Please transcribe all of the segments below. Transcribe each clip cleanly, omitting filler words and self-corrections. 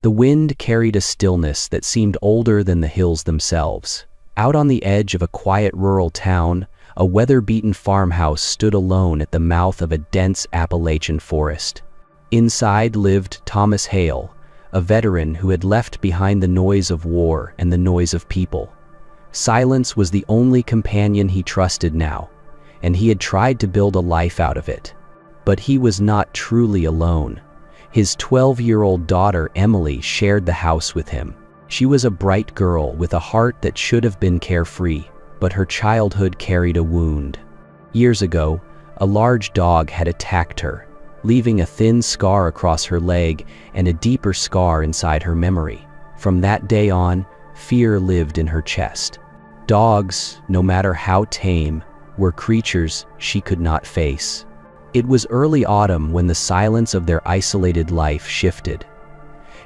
The wind carried a stillness that seemed older than the hills themselves. Out on the edge of a quiet rural town, a weather-beaten farmhouse stood alone at the mouth of a dense Appalachian forest. Inside lived Thomas Hale, a veteran who had left behind the noise of war and the noise of people. Silence was the only companion he trusted now, and he had tried to build a life out of it. But he was not truly alone. His 12-year-old daughter Emily shared the house with him. She was a bright girl with a heart that should have been carefree, but her childhood carried a wound. Years ago, a large dog had attacked her, leaving a thin scar across her leg and a deeper scar inside her memory. From that day on, fear lived in her chest. Dogs, no matter how tame, were creatures she could not face. It was early autumn when the silence of their isolated life shifted.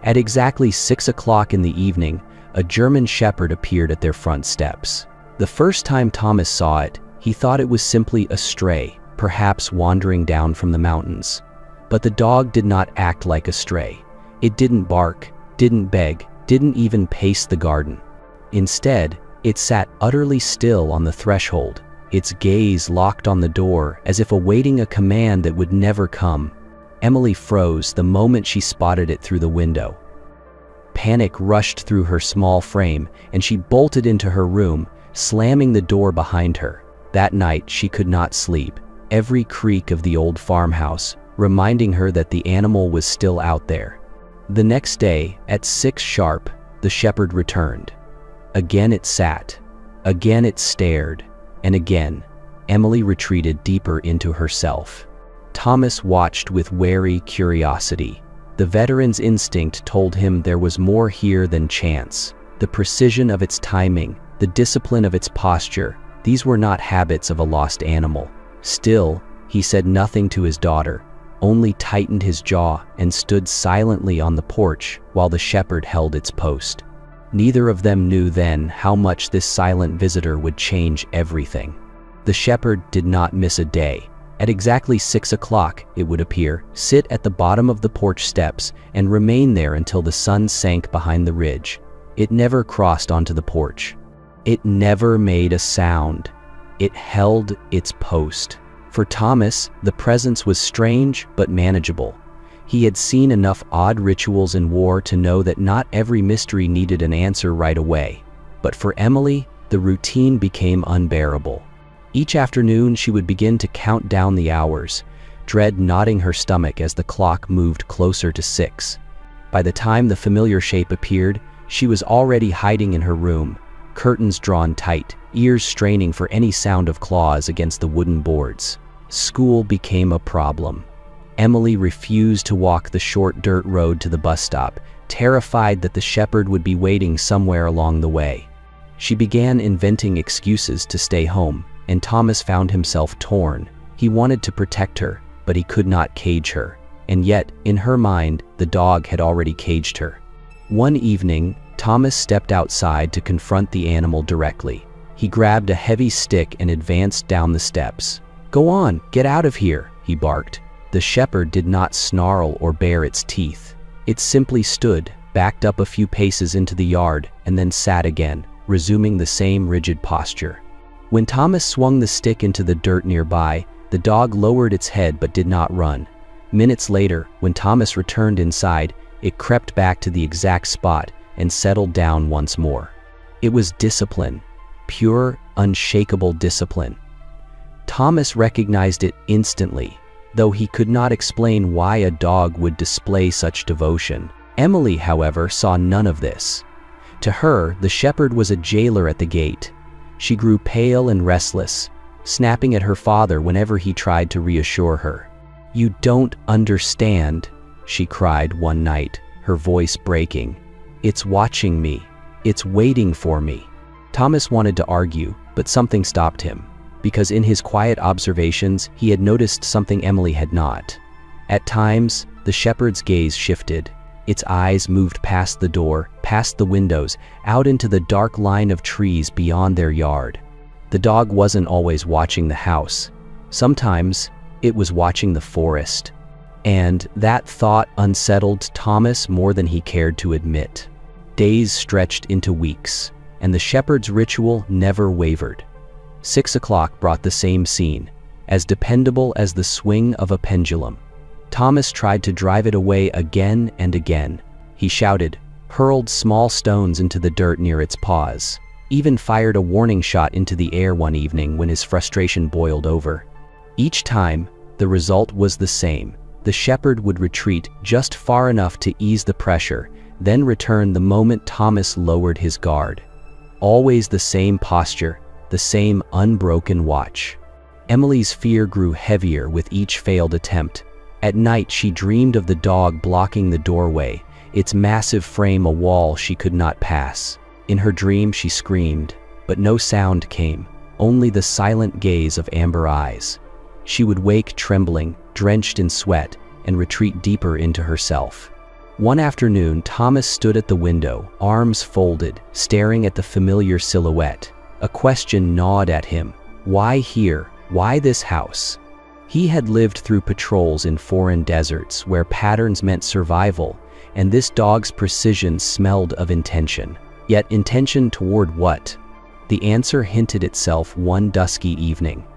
At exactly 6 o'clock in the evening, a German Shepherd appeared at their front steps. The first time Thomas saw it, he thought it was simply a stray, perhaps wandering down from the mountains. But the dog did not act like a stray. It didn't bark, didn't beg, didn't even pace the garden. Instead, it sat utterly still on the threshold, its gaze locked on the door as if awaiting a command that would never come. Emily froze the moment she spotted it through the window. Panic rushed through her small frame, and she bolted into her room, slamming the door behind her. That night she could not sleep, every creak of the old farmhouse reminding her that the animal was still out there. The next day, at 6 sharp, the shepherd returned. Again it sat, again it stared, and again, Emily retreated deeper into herself. Thomas watched with wary curiosity. The veteran's instinct told him there was more here than chance. The precision of its timing, the discipline of its posture, these were not habits of a lost animal. Still, he said nothing to his daughter, only tightened his jaw and stood silently on the porch while the shepherd held its post. Neither of them knew then how much this silent visitor would change everything. The shepherd did not miss a day. At exactly 6 o'clock, it would appear, sit at the bottom of the porch steps and remain there until the sun sank behind the ridge. It never crossed onto the porch. It never made a sound. It held its post. For Thomas, the presence was strange but manageable. He had seen enough odd rituals in war to know that not every mystery needed an answer right away. But for Emily, the routine became unbearable. Each afternoon, she would begin to count down the hours, dread knotting her stomach as the clock moved closer to 6. By the time the familiar shape appeared, she was already hiding in her room, curtains drawn tight, ears straining for any sound of claws against the wooden boards. School became a problem. Emily refused to walk the short dirt road to the bus stop, terrified that the shepherd would be waiting somewhere along the way. She began inventing excuses to stay home, and Thomas found himself torn. He wanted to protect her, but he could not cage her. And yet, in her mind, the dog had already caged her. One evening, Thomas stepped outside to confront the animal directly. He grabbed a heavy stick and advanced down the steps. "Go on, get out of here," he barked. The shepherd did not snarl or bare its teeth. It simply stood, backed up a few paces into the yard, and then sat again, resuming the same rigid posture. When Thomas swung the stick into the dirt nearby, the dog lowered its head but did not run. Minutes later, when Thomas returned inside, it crept back to the exact spot and settled down once more. It was discipline, pure, unshakable discipline. Thomas recognized it instantly, though he could not explain why a dog would display such devotion. Emily, however, saw none of this. To her, the shepherd was a jailer at the gate. She grew pale and restless, snapping at her father whenever he tried to reassure her. "You don't understand," she cried one night, her voice breaking. "It's watching me. It's waiting for me." Thomas wanted to argue, but something stopped him, because in his quiet observations, he had noticed something Emily had not. At times, the shepherd's gaze shifted. Its eyes moved past the door, past the windows, out into the dark line of trees beyond their yard. The dog wasn't always watching the house. Sometimes, it was watching the forest. And that thought unsettled Thomas more than he cared to admit. Days stretched into weeks, and the shepherd's ritual never wavered. 6 o'clock brought the same scene, as dependable as the swing of a pendulum. Thomas tried to drive it away again and again. He shouted, hurled small stones into the dirt near its paws, even fired a warning shot into the air one evening when his frustration boiled over. Each time, the result was the same. The shepherd would retreat just far enough to ease the pressure, then return the moment Thomas lowered his guard. Always the same posture, the same unbroken watch. Emily's fear grew heavier with each failed attempt. At night she dreamed of the dog blocking the doorway, its massive frame a wall she could not pass. In her dream she screamed, but no sound came, only the silent gaze of amber eyes. She would wake trembling, drenched in sweat, and retreat deeper into herself. One afternoon, Thomas stood at the window, arms folded, staring at the familiar silhouette. A question gnawed at him. Why here? Why this house? He had lived through patrols in foreign deserts where patterns meant survival, and this dog's precision smelled of intention. Yet intention toward what? The answer hinted itself one dusky evening.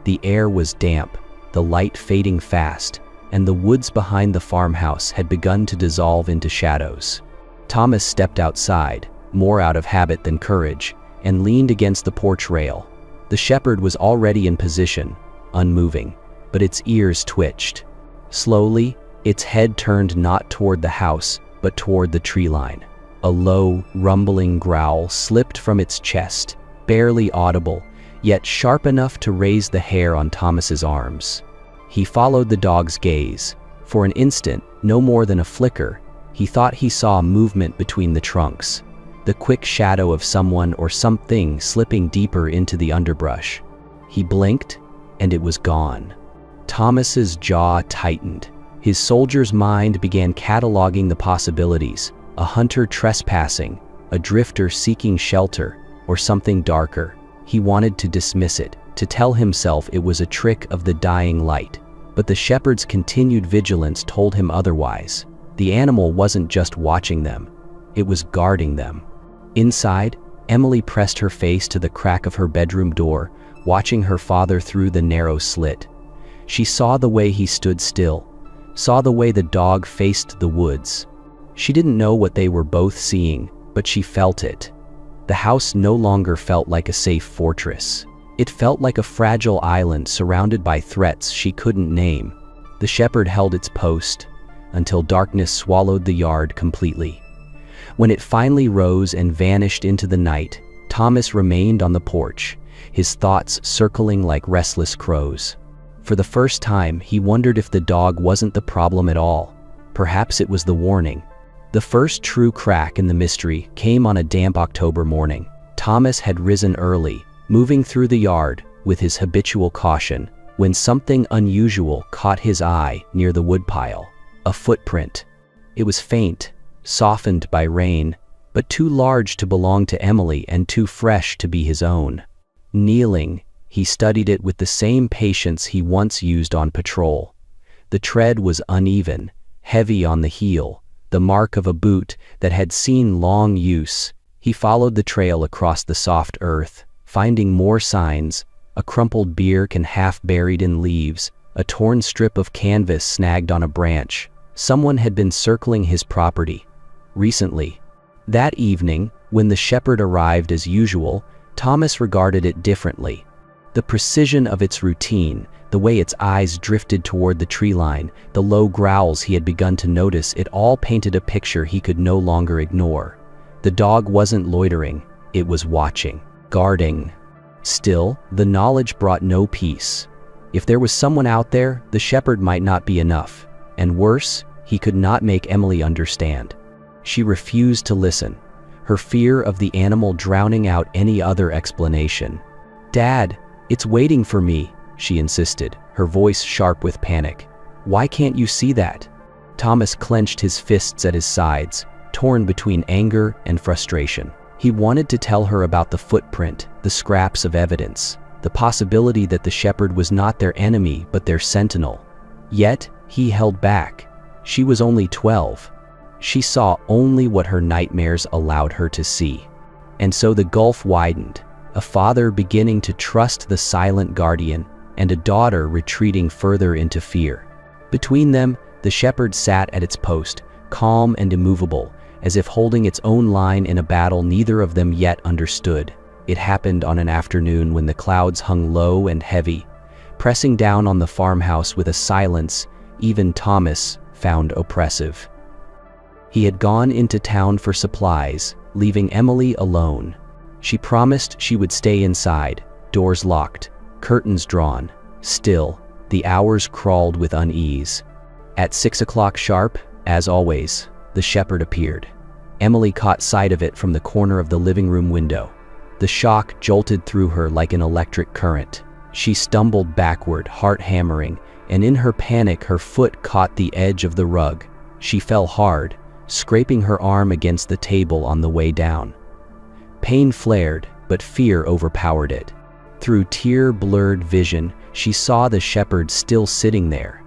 The air was damp, the light fading fast, and the woods behind the farmhouse had begun to dissolve into shadows. Thomas stepped outside, more out of habit than courage, and leaned against the porch rail. The shepherd was already in position, unmoving, but its ears twitched. Slowly, its head turned not toward the house, but toward the tree line. A low, rumbling growl slipped from its chest, barely audible, yet sharp enough to raise the hair on Thomas's arms. He followed the dog's gaze. For an instant, no more than a flicker, he thought he saw movement between the trunks, the quick shadow of someone or something slipping deeper into the underbrush. He blinked, and it was gone. Thomas's jaw tightened. His soldier's mind began cataloging the possibilities: a hunter trespassing, a drifter seeking shelter, or something darker. He wanted to dismiss it, to tell himself it was a trick of the dying light. But the shepherd's continued vigilance told him otherwise. The animal wasn't just watching them, it was guarding them. Inside, Emily pressed her face to the crack of her bedroom door, watching her father through the narrow slit. She saw the way he stood still, saw the way the dog faced the woods. She didn't know what they were both seeing, but she felt it. The house no longer felt like a safe fortress. It felt like a fragile island surrounded by threats she couldn't name. The shepherd held its post until darkness swallowed the yard completely. When it finally rose and vanished into the night, Thomas remained on the porch, his thoughts circling like restless crows. For the first time, he wondered if the dog wasn't the problem at all. Perhaps it was the warning. The first true crack in the mystery came on a damp October morning. Thomas had risen early, moving through the yard with his habitual caution, when something unusual caught his eye near the woodpile. A footprint. It was faint, softened by rain, but too large to belong to Emily and too fresh to be his own. Kneeling, he studied it with the same patience he once used on patrol. The tread was uneven, heavy on the heel, the mark of a boot that had seen long use. He followed the trail across the soft earth, finding more signs: a crumpled beer can half buried in leaves, a torn strip of canvas snagged on a branch. Someone had been circling his property recently. That evening, when the shepherd arrived as usual, Thomas regarded it differently. The precision of its routine, the way its eyes drifted toward the tree line, the low growls he had begun to notice, it all painted a picture he could no longer ignore. The dog wasn't loitering, it was watching, guarding. Still, the knowledge brought no peace. If there was someone out there, the shepherd might not be enough. And worse, he could not make Emily understand. She refused to listen, her fear of the animal drowning out any other explanation. "Dad, it's waiting for me," she insisted, her voice sharp with panic. "Why can't you see that?" Thomas clenched his fists at his sides, torn between anger and frustration. He wanted to tell her about the footprint, the scraps of evidence, the possibility that the shepherd was not their enemy but their sentinel. Yet, He held back. She was only 12. She saw only what her nightmares allowed her to see. And so the gulf widened, a father beginning to trust the silent guardian, and a daughter retreating further into fear. Between them, the shepherd sat at its post, calm and immovable, as if holding its own line in a battle neither of them yet understood. It happened on an afternoon when the clouds hung low and heavy, pressing down on the farmhouse with a silence even Thomas found oppressive. He had gone into town for supplies, leaving Emily alone. She promised she would stay inside, doors locked, curtains drawn. Still, the hours crawled with unease. At 6 o'clock sharp, as always, the shepherd appeared. Emily caught sight of it from the corner of the living room window. The shock jolted through her like an electric current. She stumbled backward, heart hammering, and in her panic her foot caught the edge of the rug. She fell hard, scraping her arm against the table on the way down. Pain flared, but fear overpowered it. Through tear-blurred vision, she saw the shepherd still sitting there.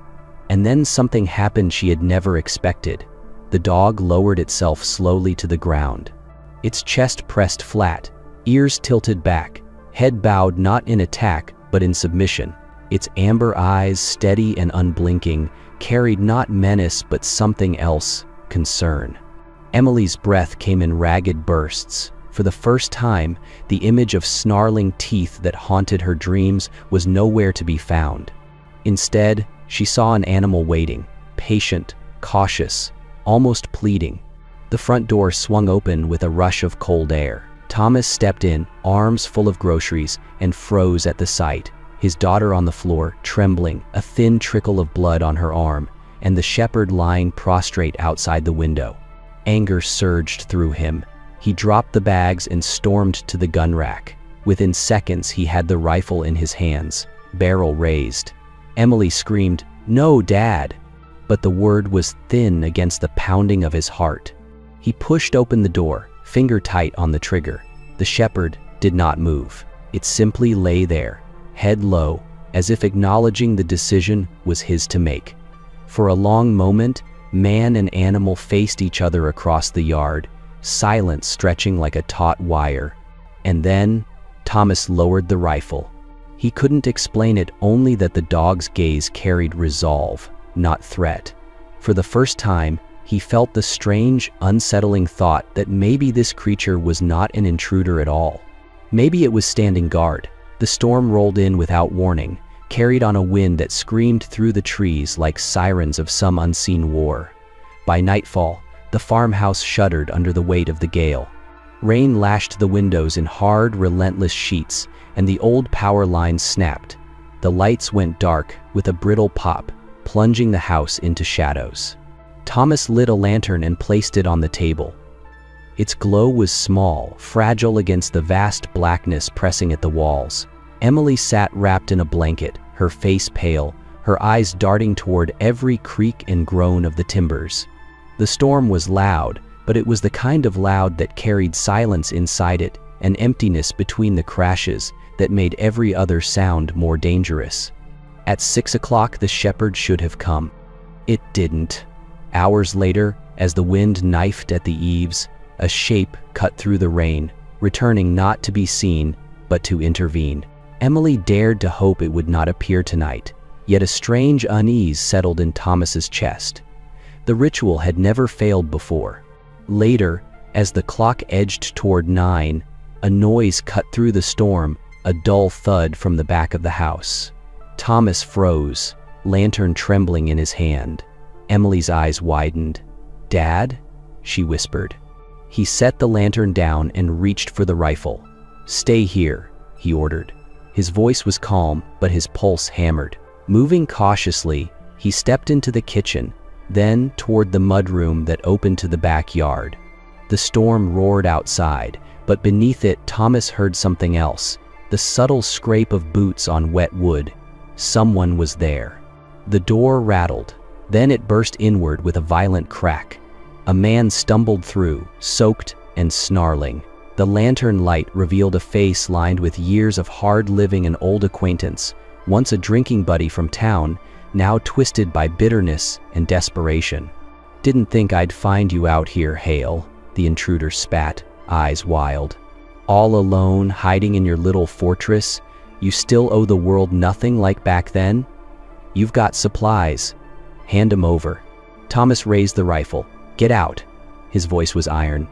And then something happened she had never expected. The dog lowered itself slowly to the ground. Its chest pressed flat, ears tilted back, head bowed not in attack but in submission. Its amber eyes, steady and unblinking, carried not menace but something else, concern. Emily's breath came in ragged bursts. For the first time, the image of snarling teeth that haunted her dreams was nowhere to be found. Instead, she saw an animal waiting, patient, cautious, almost pleading. The front door swung open with a rush of cold air. Thomas stepped in, arms full of groceries, and froze at the sight. His daughter on the floor, trembling, a thin trickle of blood on her arm, and the shepherd lying prostrate outside the window. Anger surged through him. He dropped the bags and stormed to the gun rack. Within seconds, he had the rifle in his hands, barrel raised. Emily screamed, "No, Dad!" But the word was thin against the pounding of his heart. He pushed open the door, finger tight on the trigger. The shepherd did not move. It simply lay there, head low, as if acknowledging the decision was his to make. For a long moment, man and animal faced each other across the yard, silence stretching like a taut wire. And then, Thomas lowered the rifle. He couldn't explain it, only that the dog's gaze carried resolve, not threat. For the first time, he felt the strange, unsettling thought that maybe this creature was not an intruder at all. Maybe it was standing guard. The storm rolled in without warning, carried on a wind that screamed through the trees like sirens of some unseen war. By nightfall, the farmhouse shuddered under the weight of the gale. Rain lashed the windows in hard, relentless sheets, and the old power lines snapped. The lights went dark with a brittle pop, plunging the house into shadows. Thomas lit a lantern and placed it on the table. Its glow was small, fragile against the vast blackness pressing at the walls. Emily sat wrapped in a blanket, her face pale, her eyes darting toward every creak and groan of the timbers. The storm was loud, but it was the kind of loud that carried silence inside it, an emptiness between the crashes that made every other sound more dangerous. At 6 o'clock, the shepherd should have come. It didn't. Hours later, as the wind knifed at the eaves, a shape cut through the rain, returning not to be seen, but to intervene. Emily dared to hope it would not appear tonight, yet a strange unease settled in Thomas's chest. The ritual had never failed before. Later, as the clock edged toward 9, a noise cut through the storm, a dull thud from the back of the house. Thomas froze, lantern trembling in his hand. Emily's eyes widened. "Dad?" she whispered. He set the lantern down and reached for the rifle. "Stay here," he ordered. His voice was calm, but his pulse hammered. Moving cautiously, he stepped into the kitchen, then toward the mudroom that opened to the backyard. The storm roared outside, but beneath it Thomas heard something else, the subtle scrape of boots on wet wood. Someone was there. The door rattled. Then it burst inward with a violent crack. A man stumbled through, soaked and snarling. The lantern light revealed a face lined with years of hard living and old acquaintance. Once a drinking buddy from town, now twisted by bitterness and desperation. "Didn't think I'd find you out here, Hale," the intruder spat, eyes wild. "All alone, hiding in your little fortress? You still owe the world nothing like back then? You've got supplies. Hand 'em over." Thomas raised the rifle. "Get out." His voice was iron.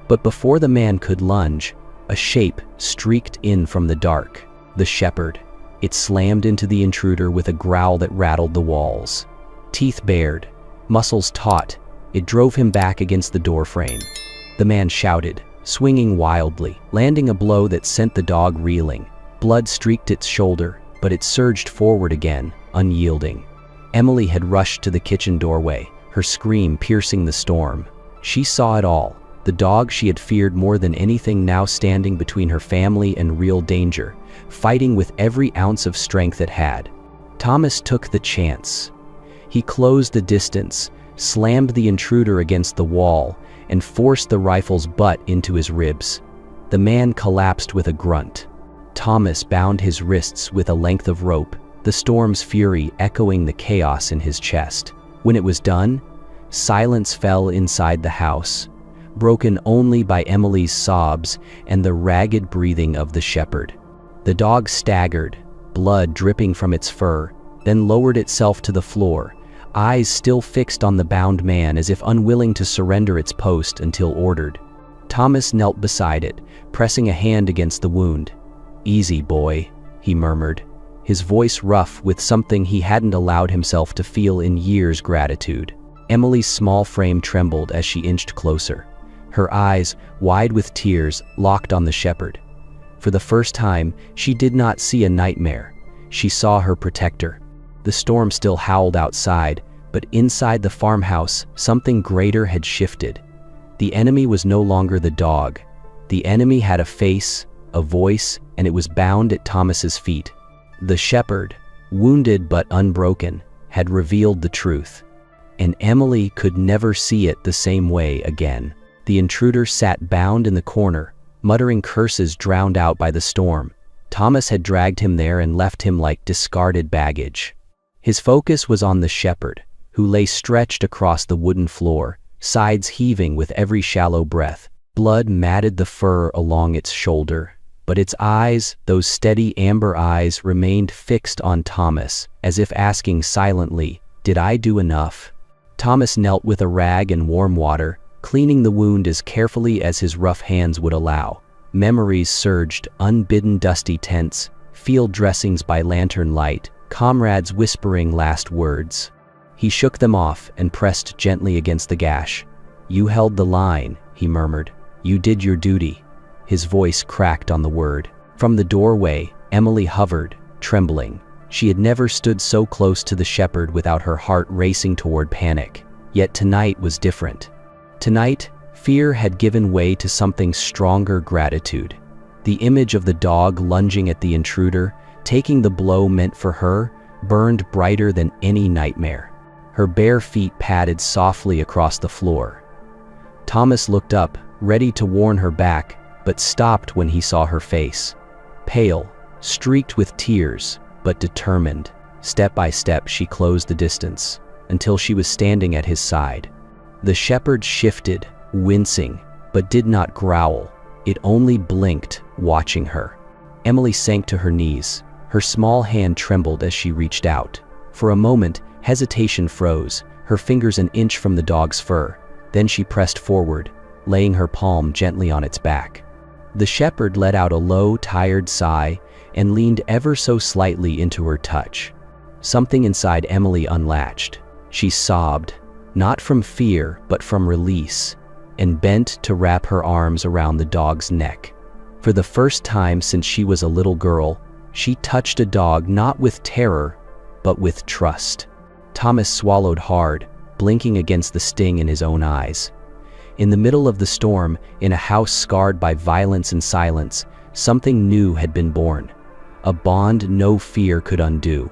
But before the man could lunge, a shape streaked in from the dark. The shepherd. It slammed into the intruder with a growl that rattled the walls. Teeth bared, muscles taut, it drove him back against the doorframe. The man shouted, swinging wildly, landing a blow that sent the dog reeling. Blood streaked its shoulder, but it surged forward again, unyielding. Emily had rushed to the kitchen doorway, her scream piercing the storm. She saw it all, the dog she had feared more than anything now standing between her family and real danger, fighting with every ounce of strength it had. Thomas took the chance. He closed the distance, slammed the intruder against the wall, and forced the rifle's butt into his ribs. The man collapsed with a grunt. Thomas bound his wrists with a length of rope, the storm's fury echoing the chaos in his chest. When it was done, silence fell inside the house, broken only by Emily's sobs and the ragged breathing of the shepherd. The dog staggered, blood dripping from its fur, then lowered itself to the floor, eyes still fixed on the bound man as if unwilling to surrender its post until ordered. Thomas knelt beside it, pressing a hand against the wound. "Easy, boy," he murmured, his voice rough with something he hadn't allowed himself to feel in years: gratitude. Emily's small frame trembled as she inched closer. Her eyes, wide with tears, locked on the shepherd. For the first time, she did not see a nightmare. She saw her protector. The storm still howled outside, but inside the farmhouse, something greater had shifted. The enemy was no longer the dog. The enemy had a face, a voice, and it was bound at Thomas's feet. The shepherd, wounded but unbroken, had revealed the truth. And Emily could never see it the same way again. The intruder sat bound in the corner, muttering curses drowned out by the storm. Thomas had dragged him there and left him like discarded baggage. His focus was on the shepherd, who lay stretched across the wooden floor, sides heaving with every shallow breath. Blood matted the fur along its shoulder, but its eyes, those steady amber eyes, remained fixed on Thomas, as if asking silently, "Did I do enough?" Thomas knelt with a rag and warm water, cleaning the wound as carefully as his rough hands would allow. Memories surged, unbidden dusty tents, field dressings by lantern light, comrades whispering last words. He shook them off and pressed gently against the gash. "You held the line," he murmured. "You did your duty." His voice cracked on the word. From the doorway, Emily hovered, trembling. She had never stood so close to the shepherd without her heart racing toward panic. Yet tonight was different. Tonight, fear had given way to something stronger: gratitude. The image of the dog lunging at the intruder, taking the blow meant for her, burned brighter than any nightmare. Her bare feet padded softly across the floor. Thomas looked up, ready to warn her back, but stopped when he saw her face. Pale, streaked with tears, but determined. Step by step she closed the distance, until she was standing at his side. The shepherd shifted, wincing, but did not growl. It only blinked, watching her. Emily sank to her knees. Her small hand trembled as she reached out. For a moment, hesitation froze, her fingers an inch from the dog's fur. Then she pressed forward, laying her palm gently on its back. The shepherd let out a low, tired sigh and leaned ever so slightly into her touch. Something inside Emily unlatched. She sobbed, not from fear, but from release, and bent to wrap her arms around the dog's neck. For the first time since she was a little girl, she touched a dog not with terror, but with trust. Thomas swallowed hard, blinking against the sting in his own eyes. In the middle of the storm, in a house scarred by violence and silence, something new had been born. A bond no fear could undo.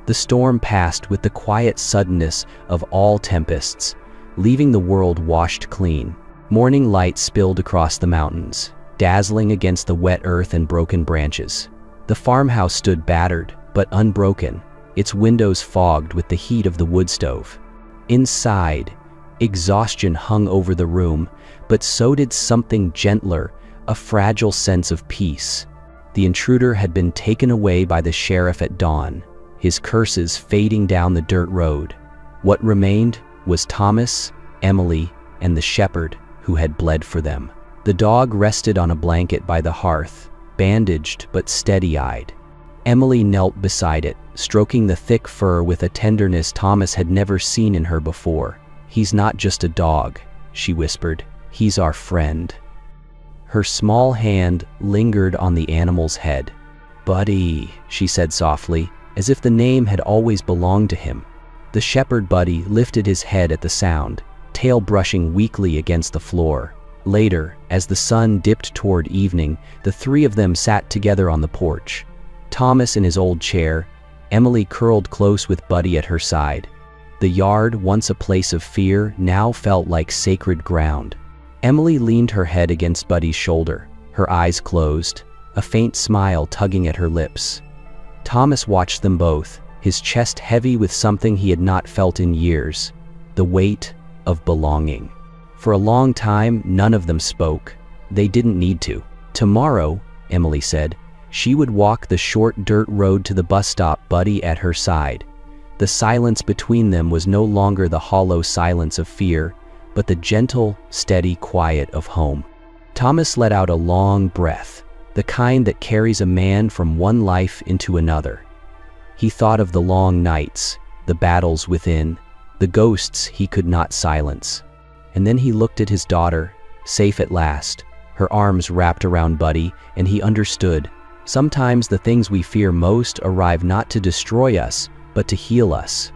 The storm passed with the quiet suddenness of all tempests, leaving the world washed clean. Morning light spilled across the mountains, dazzling against the wet earth and broken branches. The farmhouse stood battered, but unbroken, its windows fogged with the heat of the wood stove. Inside, exhaustion hung over the room, but so did something gentler, a fragile sense of peace. The intruder had been taken away by the sheriff at dawn, his curses fading down the dirt road. What remained was Thomas, Emily, and the shepherd who had bled for them. The dog rested on a blanket by the hearth, bandaged but steady-eyed. Emily knelt beside it, stroking the thick fur with a tenderness Thomas had never seen in her before. "He's not just a dog," she whispered. "He's our friend." Her small hand lingered on the animal's head. "Buddy," she said softly, as if the name had always belonged to him. The shepherd Buddy lifted his head at the sound, tail brushing weakly against the floor. Later, as the sun dipped toward evening, the three of them sat together on the porch. Thomas in his old chair, Emily curled close with Buddy at her side. The yard, once a place of fear, now felt like sacred ground. Emily leaned her head against Buddy's shoulder, her eyes closed, a faint smile tugging at her lips. Thomas watched them both, his chest heavy with something he had not felt in years, the weight of belonging. For a long time, none of them spoke. They didn't need to. "Tomorrow," Emily said, she would walk the short dirt road to the bus stop, Buddy at her side. The silence between them was no longer the hollow silence of fear, but the gentle, steady quiet of home. Thomas let out a long breath, the kind that carries a man from one life into another. He thought of the long nights, the battles within, the ghosts he could not silence. And then he looked at his daughter, safe at last, her arms wrapped around Buddy, and he understood. Sometimes the things we fear most arrive not to destroy us, but to heal us.